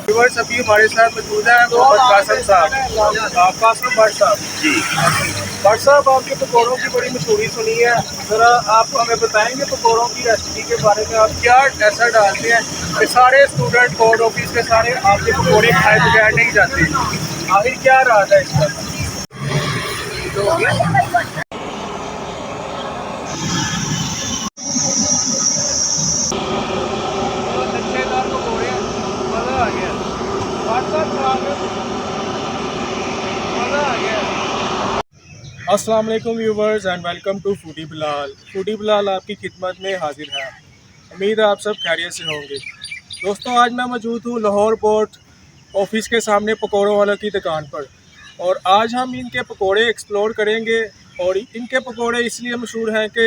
Viewers अभी हमारे साथ मौजूद है मोहम्मद कासिम साहब, कासिम भट्ट साहब जी। भट्ट साहब, आपके पकौड़ों की बड़ी मशहूरी सुनी है, ज़रा आप हमें बताएंगे पकौड़ों की रेसिपी के बारे में। आप क्या ऐसा डालते हैं कि सारे स्टूडेंट कोर्ट ऑफिस के सारे आपके पकौड़े खाए बगैर नहीं जाते? आखिर क्या राज है इसका? लच्छेदार पकौड़े, मज़ा आ गया। भट्ट साहब मज़ा आ गया। अस्सलाम वालेकुम viewers and welcome to foodie Bilal. Foodie Bilal आपकी खिदमत में हाजिर है। उम्मीद है आप सब खैरियत से होंगे। दोस्तों, आज मैं मौजूद हूँ लाहौर पोर्ट ऑफिस के सामने पकौड़ों वालों की दुकान पर, और आज हम इनके पकौड़े एक्सप्लोर करेंगे। और इनके पकौड़े इसलिए मशहूर हैं कि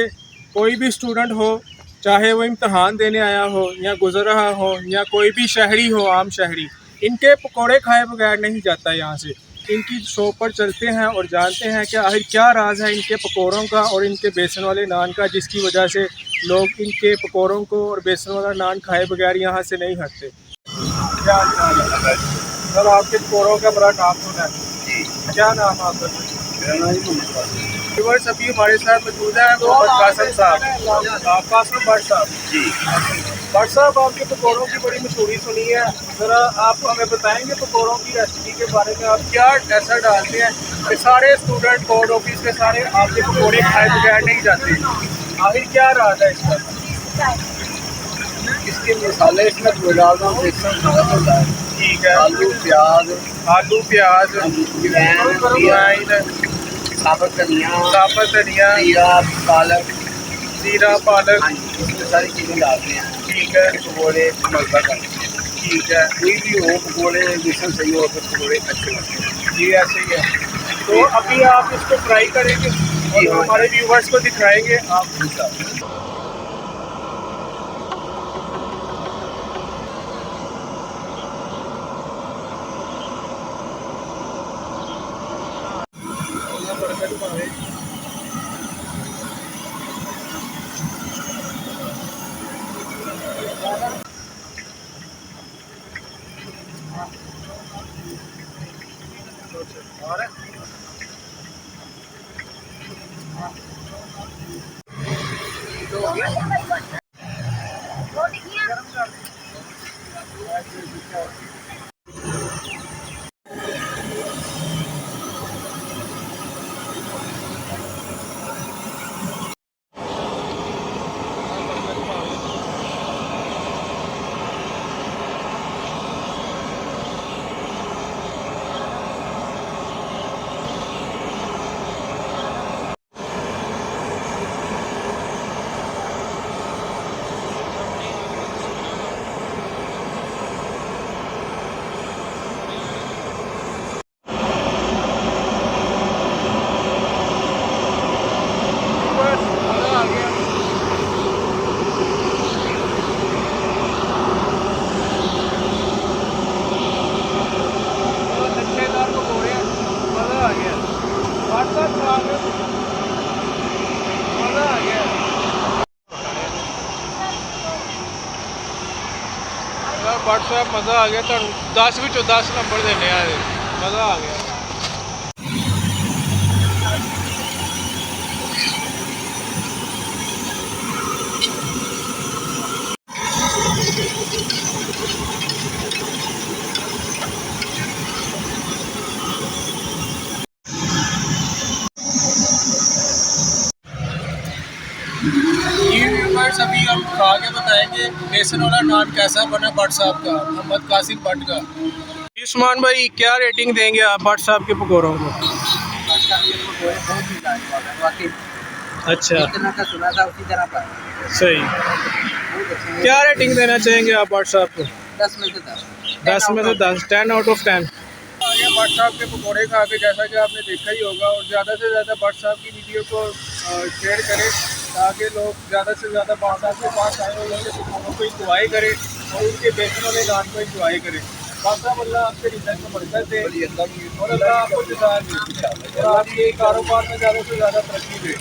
कोई भी स्टूडेंट हो, चाहे वो इम्तहान देने आया हो या गुजर रहा हो या कोई भी शहरी हो, आम शहरी, इनके पकौड़े खाए बगैर नहीं जाता यहाँ से। इनकी शॉप पर चलते हैं और जानते हैं कि आखिर क्या राज है इनके पकौड़ों का और इनके बेसन वाले नान का, जिसकी वजह से लोग इनके पकौड़ों को और बेसन वाला नान खाए बगैर यहाँ से नहीं हटते। क्या सर, आपके पकौड़ों का बड़ा नाम सुना है, क्या नाम है आपका? व्यूअर्स अभी हमारे साथ मौजूद है मोहम्मद कासिम साहब, कासिम भट्ट साहब जी। भट्ट साहब, आपके पकौड़ों की बड़ी मशहूरी सुनी है, ज़रा आप हमें बताएंगे पकौड़ों की रेसिपी के बारे में। आप क्या ऐसा डालते हैं कि सारे स्टूडेंट कोर्ट ऑफिस के सारे आपके पकौड़े खाए बगैर नहीं जाते? आखिर क्या राज है इसका? इसके मसाले इसमें डालना बेसन खाना होता है। ठीक है। आलू प्याज, अजवाइन, साबुत धनिया, जीरा, पालक, इसमें सारी चीज़ें डालते हैं। ठीक है। पकौड़े मज़ा करते हैं। ठीक है कोई भी हो पकौड़े बेसन सही हो तो पकौड़े अच्छे लगते हैं। जी, ऐसे ही है। तो अभी आप इसको फ्राई करेंगे और हमारे व्यूवर्स को दिखाएंगे आप। व्हाट्सएप मज़ा आ गया। तो 10 में 10 नंबर देने आए, मज़ा आ गया। व्यूअर्स अभी हम खा के बताएंगे बेसन वाला नान कैसा बना भट्ट साहब का, मोहम्मद कासिम भट्ट का। उस्मान भाई, क्या रेटिंग देंगे आप भट्ट साहब के पकौड़ों को? अच्छा, सुना था उसी तरह पर सही। क्या रेटिंग देना चाहेंगे आप भट्ट साहब को? 10 में से 10। 10 में से 10, 10 आउट ऑफ 10। आगे भट्ट साहब के पकौड़े खा के जैसा कि आपने देखा ही होगा, और ज़्यादा से ज़्यादा भट्ट साहब की वीडियो को शेयर करें ताकि लोग ज़्यादा से ज़्यादा भट्ट साहब के पास आए और उनके पकौड़ों को इंजॉय करें और उनके बेसन वाले नान को इंजॉय करें। खासा अल्लाह आपके रिजल्ट में बरकत दे बड़ी अल्लाह की और अल्लाह आपको जज़ा दे और आपके कारोबार में ज़्यादा से ज़्यादा तरक्की दे।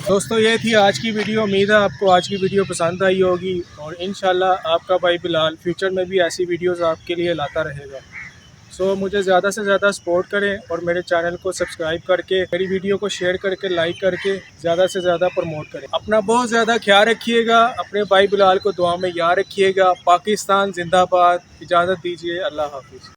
दोस्तों ये थी आज की वीडियो। उम्मीद है आपको आज की वीडियो पसंद आई होगी और इंशाल्लाह आपका भाई बिलाल फ्यूचर में भी ऐसी वीडियोस आपके लिए लाता रहेगा। सो मुझे ज़्यादा से ज़्यादा सपोर्ट करें और मेरे चैनल को सब्सक्राइब करके मेरी वीडियो को शेयर करके लाइक करके ज़्यादा से ज़्यादा प्रमोट करें। अपना बहुत ज़्यादा ख्याल रखिएगा, अपने भाई बिलाल को दुआ में याद रखिएगा। पाकिस्तान जिंदाबाद। इजाज़त दीजिए, अल्लाह हाफिज़।